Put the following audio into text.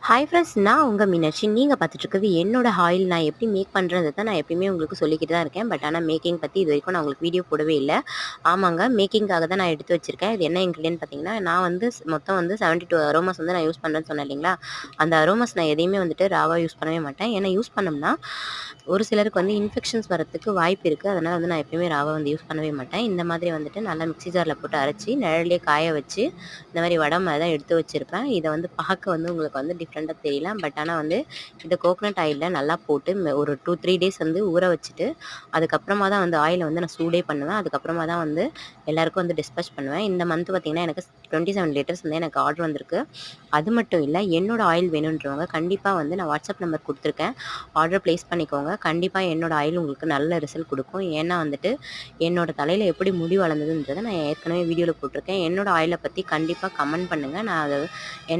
Hi friends, நான் உங்கள் மீனாட்சி. நீங்கள் பார்த்துட்டு இருக்கிறது என்னோட ஆயில். நான் எப்படி மேக் பண்ணுறது தான் நான் எப்பயுமே உங்களுக்கு சொல்லிக்கிட்டு தான் இருக்கேன். பட் ஆனால் மேக்கிங் பற்றி இது வரைக்கும் நான் உங்களுக்கு வீடியோ போடவே இல்லை. ஆமாங்க, மேக்கிங்காக தான் நான் எடுத்து வச்சுருக்கேன். இது என்ன இன்க்ரீடியன்ட் பார்த்தீங்கன்னா, நான் வந்து மொத்தம் வந்து 72 அரோமாஸ் வந்து நான் யூஸ் பண்ணுறேன்னு சொன்னேன் இல்லைங்களா. அந்த அரோமாஸ் நான் எதையுமே வந்துட்டு ராவாக யூஸ் பண்ணவே மாட்டேன். ஏன்னா யூஸ் பண்ணோம்னா ஒரு சிலருக்கு வந்து இன்ஃபெக்ஷன்ஸ் வரத்துக்கு வாய்ப்பு இருக்குது. அதனால் வந்து நான் எப்பயுமே ராவாக வந்து யூஸ் பண்ணவே மாட்டேன். இந்த மாதிரி வந்துட்டு நல்லா மிக்ஸி ஜாரில் போட்டு அரைச்சி நிழல்லே காய வச்சு இந்த மாதிரி வடை மாதிரி தான் எடுத்து வச்சுருப்பேன். இதை வந்து பார்க்க வந்து உங்களுக்கு வந்து டிஃப்ரெண்ட்டாக தெரியலாம். பட் ஆனால் வந்து இந்த கோகனட் ஆயிலில் நல்லா போட்டு ஒரு 2-3 டேஸ் வந்து ஊற வச்சுட்டு அதுக்கப்புறமா தான் வந்து ஆயிலை வந்து நான் சூடே பண்ணுவேன். அதுக்கப்புறமா தான் வந்து எல்லாருக்கும் வந்து டிஸ்பேச் பண்ணுவேன். இந்த மந்த் பார்த்திங்கன்னா எனக்கு 27 லிட்டர்ஸ் வந்து எனக்கு ஆர்டர் வந்திருக்கு. அது மட்டும் இல்லை, என்னோட ஆயில் வேணுன்றவங்க கண்டிப்பாக வந்து நான் வாட்ஸ்அப் நம்பர் கொடுத்துருக்கேன். ஆர்டர் ப்ளேஸ் பண்ணிக்கோங்க. கண்டிப்பாக என்னோட ஆயில் உங்களுக்கு நல்ல ரிசல்ட் கொடுக்கும். ஏன்னா வந்துட்டு என்னோட தலையில் எப்படி முடி வளர்ந்ததுன்றதை நான் ஏற்கனவே வீடியோவில் போட்டிருக்கேன். என்னோட ஆயிலை பற்றி கண்டிப்பாக கமெண்ட் பண்ணுங்கள். நான் அதை